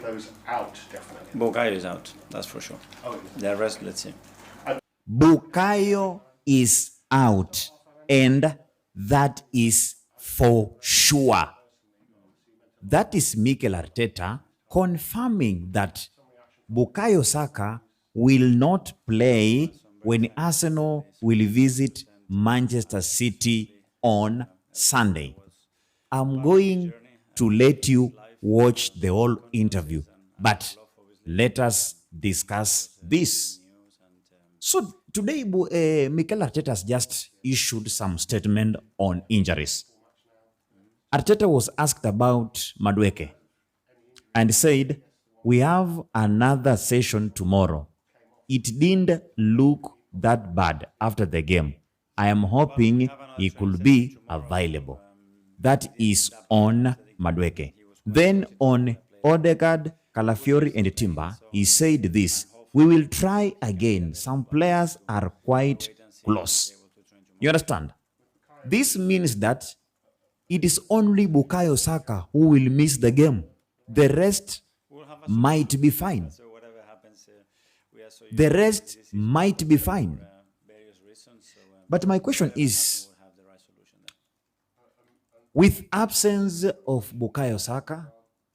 those out, definitely? Bukayo is out, that's for sure. Oh, The rest, let's see. Bukayo is out, and that is for sure. That is Mikel Arteta confirming that Bukayo Saka will not play when Arsenal will visit Manchester City on Sunday. I'm going to let you watch the whole interview, but let us discuss this. So today, Mikel Arteta has just issued some statement on injuries. Arteta was asked about Madueke and said, "We have another session tomorrow. It didn't look that bad after the game. I am hoping he could be available." That is on Madueke. Then on Odegaard, Calafiori and Timber, he said this: "We will try again. Some players are quite close." You understand? This means that it is only Bukayo Saka who will miss the game. The rest might be fine. The rest might be fine. But my question is, with absence of Bukayo Saka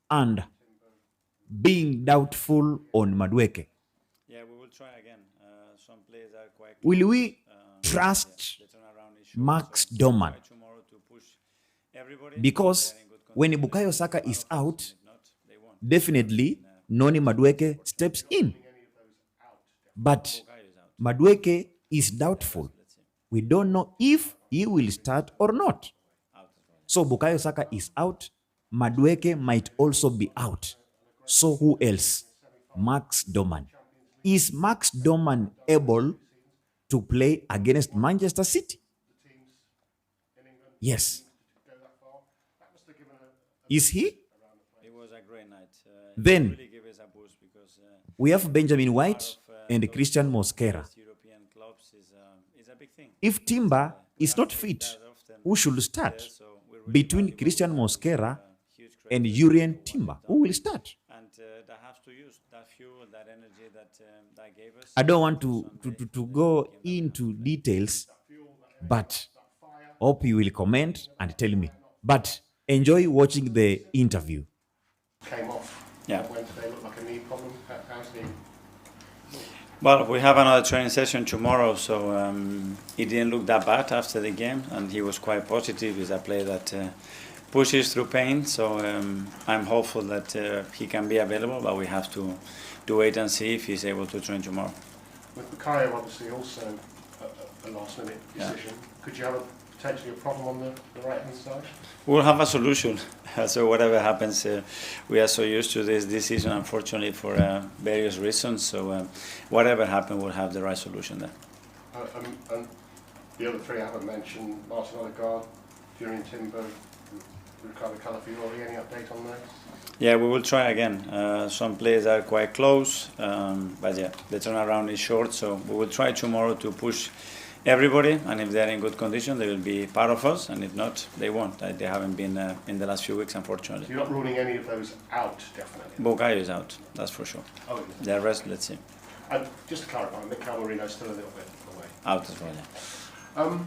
and being doubtful on Madueke, Yeah, we will try again. Some players are quite will we trust Max Dowman? Because when Bukayo Saka is out, definitely Noni Madueke steps in. But Madueke is doubtful. We don't know if he will start or not. So Bukayo Saka is out. Madueke might also be out. So who else? Max Dowman. Is Max Dowman able to play against Manchester City? Yes. Is he? It was a great night. Then Really give us a boost because we have Benjamin White and Christian Mosquera. European clubs is a big thing. If Timber is not fit, who should start? Between Christian Mosquera and Urian Timber, who will start? And they have to use that fuel, that energy that gave us. I don't want to go into details, but hope you will comment and tell me. But enjoy watching the interview. came off. Yeah. When they look like a knee problem? How's he? Well, we have another training session tomorrow, so it didn't look that bad after the game, and he was quite positive. He's a player that pushes through pain, so I'm hopeful that he can be available, but we have to wait and see if he's able to train tomorrow. With Bukayo, obviously, also a last-minute decision. Could you have potentially a problem on the right-hand side? We'll have a solution. So whatever happens, we are so used to this season, unfortunately, for various reasons. So whatever happens, we'll have the right solution there. And the other three I haven't mentioned, Martin Odegaard, Jurien Timber, Bukayo Calafiori, any update on those? Yeah, we will try again. Some players are quite close, but yeah, the turnaround is short, so we will try tomorrow to push everybody, and if they're in good condition, they will be part of us, and if not, they won't. They haven't been in the last few weeks, unfortunately. So you're not ruling any of those out, definitely? Bukayo is out, that's for sure. Oh, The rest, let's see. and just to clarify, Mikel Arteta still a little bit away. Out as well, yeah.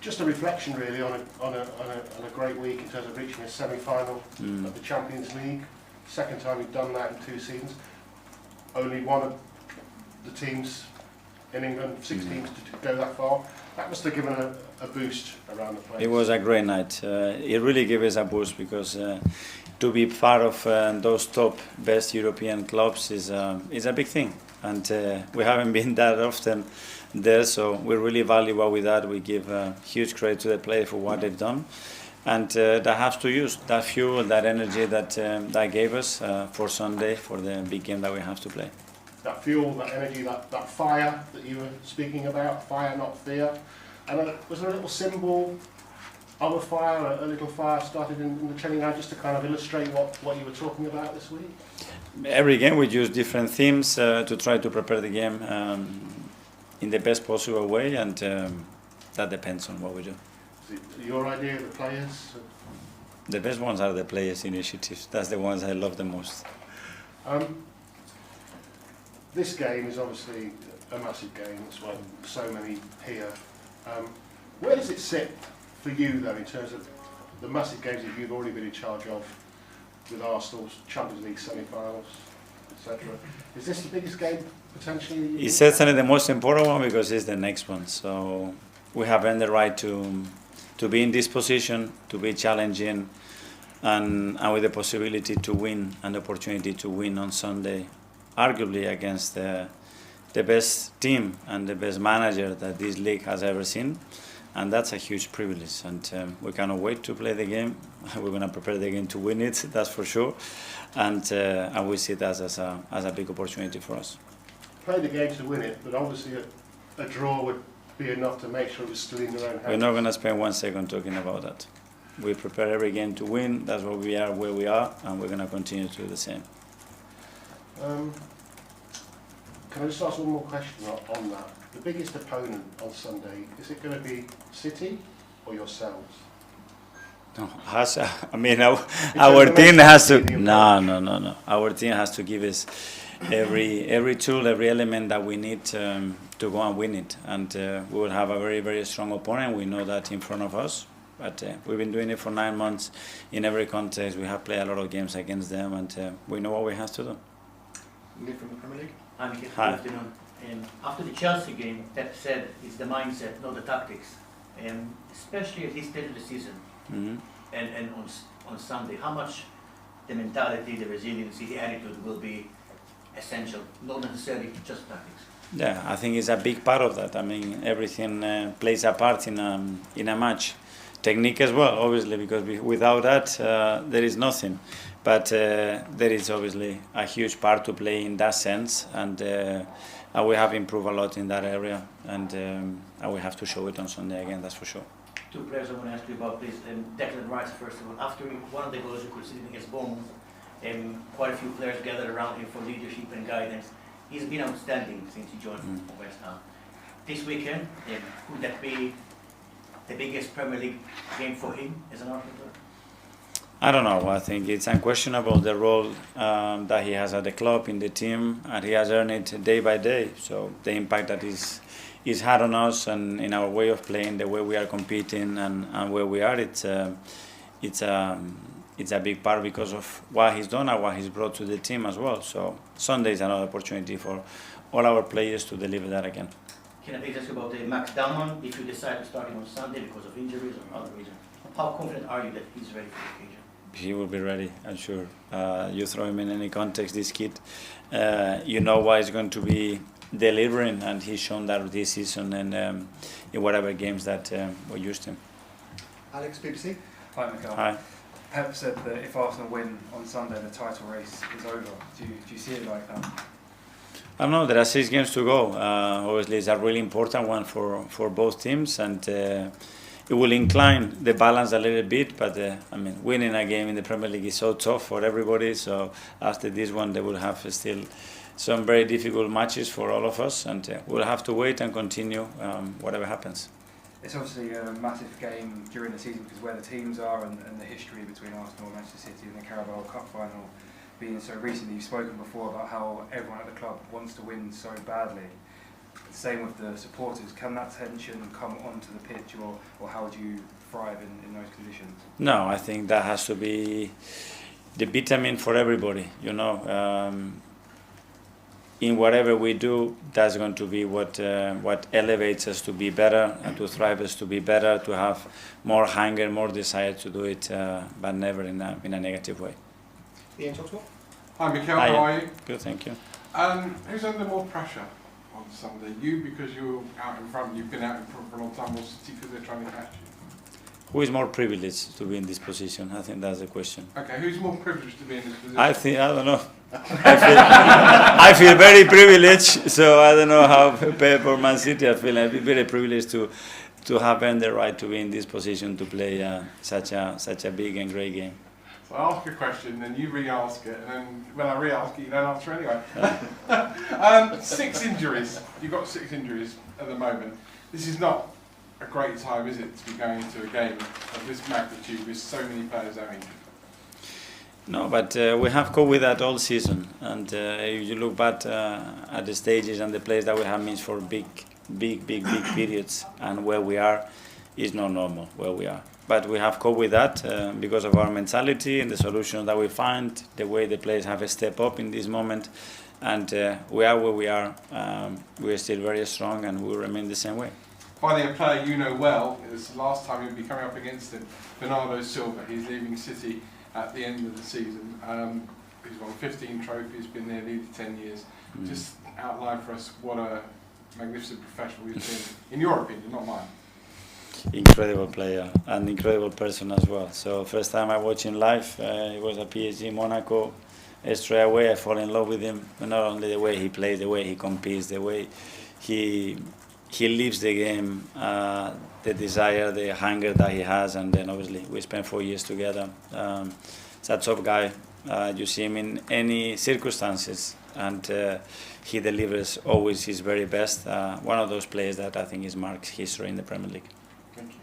Just a reflection, really, on a great week in terms of reaching a semi-final of the Champions League. Second time you've done that in 2 seasons. Only one of the teams in England, 6 teams, to go that far. That must have given a boost around the place. It was a great night. It really gave us a boost because to be part of those top best European clubs is a big thing, and we haven't been that often there, so we really value what we did. We give huge credit to the players for what they've done, and they have to use that fuel, that energy that gave us for Sunday, for the big game that we have to play. That fuel, that energy, that fire that you were speaking about, fire not fear. And was there a little symbol of a fire, a little fire started in the training ground, just to kind of illustrate what you were talking about this week? Every game we use different themes to try to prepare the game in the best possible way, and that depends on what we do. Is it your idea, the players? The best ones are the players' initiatives. That's the ones I love the most. This game is obviously a massive game. That's why so many here. Where does it sit for you, though, in terms of the massive games that you've already been in charge of with Arsenal's Champions League semi-finals, etc.? Is this the biggest game potentially? It's certainly the most important one because it's the next one. So we have earned the right to be in this position, to be challenging, and with the possibility to win and the opportunity to win on Sunday, arguably against the best team and the best manager that this league has ever seen. And that's a huge privilege, and we cannot wait to play the game. We're going to prepare the game to win it, that's for sure, and we see that as a big opportunity for us. Play the game to win it, but obviously a draw would be enough to make sure it was still in their own hands. We're not going to spend 1 second talking about that. We prepare every game to win. That's what we are, where we are, and we're going to continue to do the same. Can I just ask one more question on that? The biggest opponent on Sunday, is it going to be City or yourselves? No, our team has to. No. Our team has to give us every tool, every element that we need to go and win it. And we will have a very, very strong opponent. We know that in front of us. But we've been doing it for 9 months. In every context, we have played a lot of games against them, and we know what we have to do. Live from the Premier League. I'm Mikel. Good afternoon. After the Chelsea game, Pep said it's the mindset, not the tactics. Especially at this stage of the season, and on Sunday, how much the mentality, the resiliency, the attitude will be essential, not necessarily just tactics. Yeah, I think it's a big part of that. I mean, everything plays a part in a match. Technique as well, obviously, because without that, there is nothing. But there is obviously a huge part to play in that sense, and we have improved a lot in that area, and we have to show it on Sunday again, that's for sure. Two players I want to ask you about, please. Declan Rice, first of all. After one of the goals you could see against Bournemouth, quite a few players gathered around him for leadership and guidance. He's been outstanding since he joined West Ham. This weekend, would that be the biggest Premier League game for him as an Arsenal player? I don't know. I think it's unquestionable the role that he has at the club, in the team, and he has earned it day by day. So the impact that he's had on us and in our way of playing, the way we are competing, and where we are, it's a big part because of what he's done and what he's brought to the team as well. So Sunday is another opportunity for all our players to deliver that again. Can I please ask you about Max Dowman, if you decide to start him on Sunday because of injuries or other reasons? How confident are you that he's ready for the occasion? He will be ready, I'm sure. You throw him in any context, this kid, you know what he's going to be delivering, and he's shown that this season and in whatever games that we used him. Alex, BBC. Hi, Mikel. Hi. Pep said that if Arsenal win on Sunday, the title race is over. Do you see it like that? I don't know, there are 6 games to go. Obviously, it's a really important one for both teams, and it will incline the balance a little bit, but winning a game in the Premier League is so tough for everybody, so after this one they will have still some very difficult matches for all of us, and we'll have to wait and continue whatever happens. It's obviously a massive game during the season because where the teams are and the history between Arsenal and Manchester City and the Carabao Cup final being so recently. You've spoken before about how everyone at the club wants to win so badly. Same with the supporters. Can that tension come onto the pitch, or how do you thrive in those conditions? No, I think that has to be the vitamin for everybody, you know. In whatever we do, that's going to be what elevates us to be better and to thrive us to be better, to have more hunger, more desire to do it, but never in a negative way. Ian Toxwell. Hi Mikel, how are you? Good, thank you. Who's under more pressure on Sunday? You, because you're out in front, you've been out in front for a long time, or City because they're trying to catch you? Who is more privileged to be in this position? I think that's the question. Okay, who's more privileged to be in this position? I don't know. I feel very privileged, so I don't know how Pep or Man City I feel. I feel very privileged to have earned the right to be in this position to play such a big and great game. So I ask a question, then you re-ask it, and then when I re-ask it, you don't answer anyway. 6 injuries. You've got 6 injuries at the moment. This is not a great time, is it, to be going into a game of this magnitude with so many players out injured? No, but we have coped with that all season, and if you look back at the stages and the place that we have missed for big periods, and where we are is not normal where we are. But we have coped with that because of our mentality and the solutions that we find, the way the players have a step up in this moment, and we are where we are. We are still very strong, and we remain the same way. Finally, a player you know well, it was the last time you'll be coming up against him, Bernardo Silva. He's leaving City at the end of the season. He's won 15 trophies, been there nearly 10 years. Just outline for us what a magnificent professional he's been, in your opinion, not mine. Incredible player and incredible person as well. So first time I watched him live, it was at PSG Monaco. Straight away I fall in love with him. Not only the way he plays, the way he competes, the way he lives the game, the desire, the hunger that he has, and then obviously we spent 4 years together. He's a top guy. You see him in any circumstances, and he delivers always his very best. One of those players that I think is marks history in the Premier League. Thank you.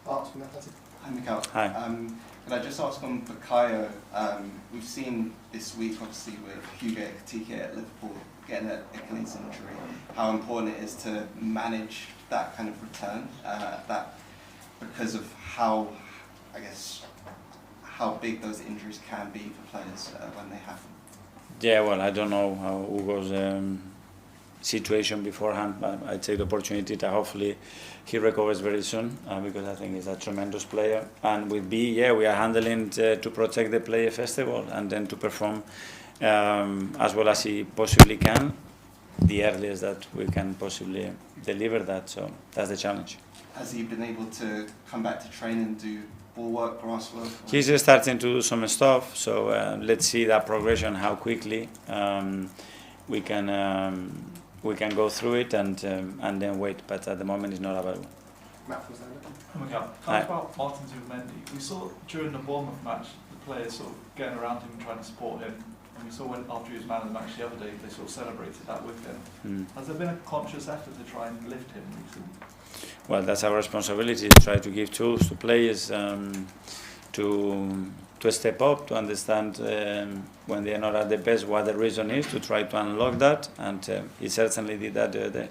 Art from Etihad. Hi, Mikel. Hi. Can I just ask on Bukayo? We've seen this week, obviously, with Hugo Ekitike at Liverpool getting an Achilles injury, how important it is to manage that kind of return, that because of how, I guess, how big those injuries can be for players when they happen. Yeah, well, I don't know how Hugo's situation beforehand, but I take the opportunity to hopefully he recovers very soon because I think he's a tremendous player. And with B, yeah, we are handling to protect the player festival and then to perform as well as he possibly can, the earliest that we can possibly deliver that. So that's the challenge. Has he been able to come back to train and do ball work, grass work? He's starting to do some stuff, so let's see that progression, how quickly we can go through it and then wait. But at the moment, it's not available. Matt from Stanley. Mikel, Hi. about Martin Zubimendi. We saw during the Bournemouth match the players sort of getting around him and trying to support him. And we saw when after he was man of the match the other day, they sort of celebrated that with him. Has there been a conscious effort to try and lift him recently? Well, that's our responsibility to try to give tools to players to step up, to understand when they are not at their best what the reason is, to try to unlock that, and he certainly did that the other day.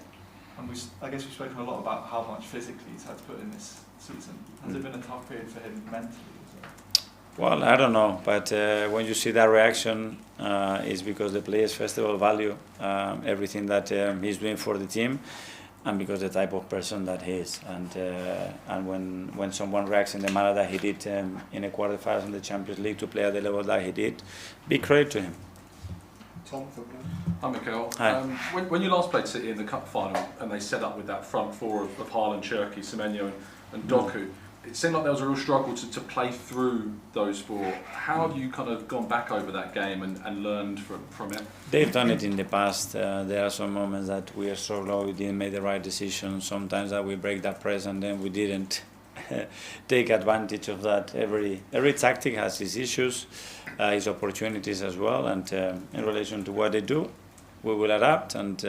And I guess we've spoken a lot about how much physically he's had to put in this season. Has it been a tough period for him mentally? Well, I don't know, but when you see that reaction, it's because the Players Festival value everything that he's doing for the team, and because the type of person that he is. And when someone reacts in the manner that he did in a quarterfinals in the Champions League to play at the level that he did, big credit to him. Tom from Hi, Mikel. Hi. When you last played City in the cup final and they set up with that front four of Haaland, Cherki, Semenyo and Doku, it seemed like there was a real struggle to play through those four. How have you kind of gone back over that game and learned from it? They've done it in the past. There are some moments that we are struggling, we didn't make the right decision. Sometimes that we break that press and then we didn't take advantage of that. Every tactic has its issues, its opportunities as well. And in relation to what they do, we will adapt and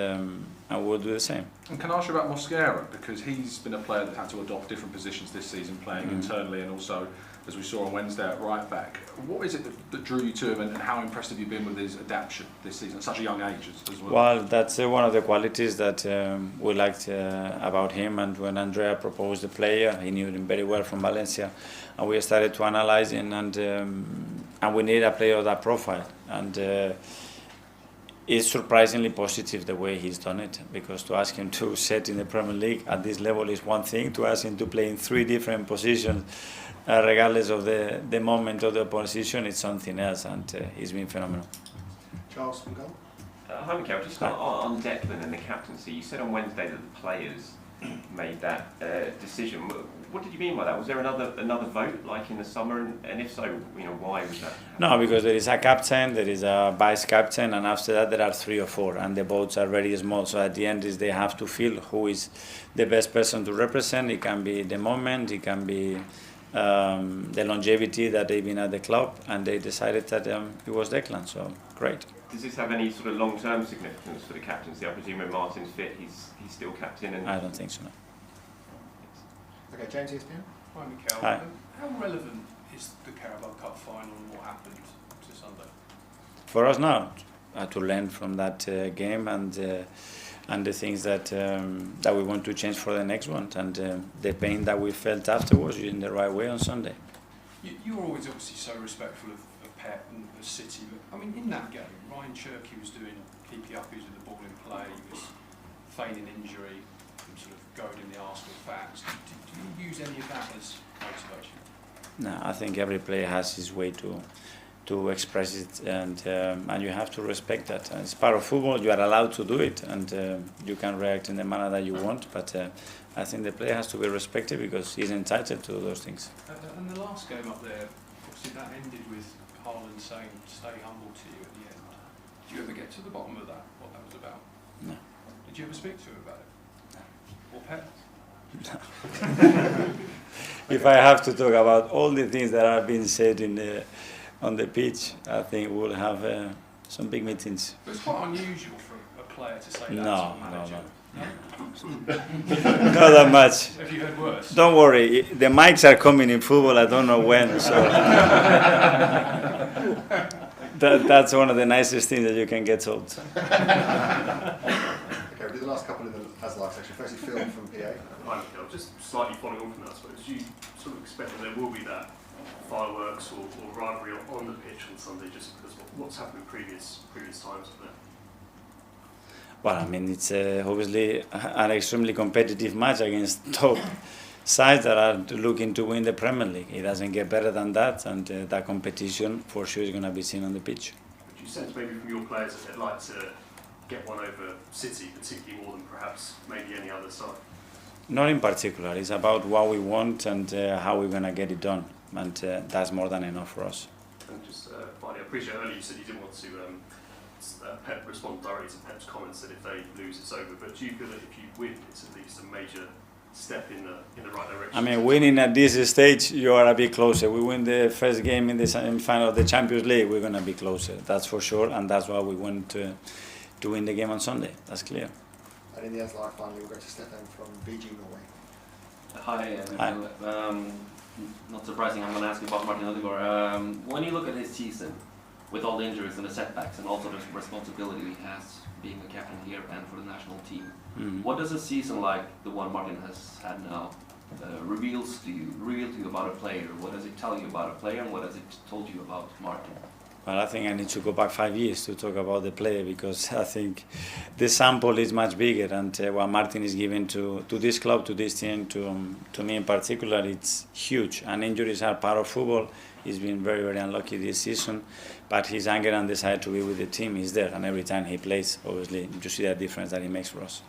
we'll do the same. And can I ask you about Mosquera, because he's been a player that had to adopt different positions this season, playing internally and also, as we saw on Wednesday, at right back. What is it that drew you to him, and how impressed have you been with his adaptation this season at such a young age as well? Well, that's one of the qualities that we liked about him. And when Andrea proposed the player, he knew him very well from Valencia, and we started to analyze him, and we need a player of that profile. And it's surprisingly positive the way he's done it, because to ask him to set in the Premier League at this level is one thing, to ask him to play in 3 different positions, regardless of the moment of the position, it's something else, and he's been phenomenal. Charles from Goal. Hi, Mikel. Just on Declan and the captaincy, you said on Wednesday that the players made that decision. What did you mean by that? Was there another vote like in the summer, and if so, why was that? No, because there is a captain, there is a vice captain, and after that there are 3 or 4, and the votes are very small. So at the end is they have to feel who is the best person to represent. It can be the moment, it can be the longevity that they've been at the club, and they decided that it was Declan. So great. Does this have any sort of long-term significance for the captaincy? I presume when Martin's fit, he's still captain. And I don't think so. No. Okay, James ESPN. Hi, Mikel. Hi. How relevant is the Carabao Cup final and what happened to Sunday? For us now, to learn from that game and the things that we want to change for the next one, and the pain that we felt afterwards in the right way on Sunday. You were always obviously so respectful of Pep and of City, but I mean in that game, Ryan Cherky was doing keepy uppies with the ball in play, he was feigning injury, and sort of goading the Arsenal fans. Do you use any of that as motivation? No, I think every player has his way to express it, and you have to respect that. It's part of football. You are allowed to do it, and you can react in the manner that you want. But I think the player has to be respected because he's entitled to those things. And the last game up there, obviously that ended with Haaland saying, "Stay humble" to you at the end. Did you ever get to the bottom of that? What that was about? No. Did you ever speak to him about it? No. Or Pep? If I have to talk about all the things that are being said on the pitch, I think we'll have some big meetings. But it's quite unusual for a player to say that No, to a manager. no. Not that much. Have you heard worse? Don't worry, the mics are coming in football, I don't know when, so that's one of the nicest things that you can get told. Okay, we'll do the last couple in the as live section. Firstly, Phil from PA. Hi, Mikel. Just slightly following on from that, I suppose. Do you sort of expect that there will be that fireworks or rivalry on the pitch on Sunday, just because of what's happened in previous times up there? Well, I mean, it's obviously an extremely competitive match against top sides that are looking to win the Premier League. It doesn't get better than that, and that competition for sure is going to be seen on the pitch. Would you sense maybe from your players that they'd like to get one over City, particularly more than perhaps maybe any other side? Not in particular. It's about what we want and how we're going to get it done, and that's more than enough for us. And just finally, I appreciate earlier you said you didn't want to Pep respond directly to Pep's comments that if they lose it's over, but do you feel that if you win it's at least a major step in the right direction? I mean, winning at this stage, you are a bit closer. We win the first game in the semi-final of the Champions League, we're going to be closer, that's for sure, and that's why we want to win the game on Sunday, that's clear. And in the as live finally, we'll go to Stefan from BG Norway. Hi. Not surprising, I'm going to ask you about Martin Odegaard. When you look at his season, with all the injuries and the setbacks and also the responsibility he has being a captain here and for the national team, what does a season like the one Martin has had now reveal to you about a player? What does it tell you about a player, and what has it told you about Martin? Well, I think I need to go back 5 years to talk about the player, because I think the sample is much bigger, and what Martin is giving to this club, to this team, to me in particular, it's huge. And injuries are part of football. He's been very, very unlucky this season, but his anger and desire to be with the team is there, and every time he plays, obviously, you see that difference that he makes for us.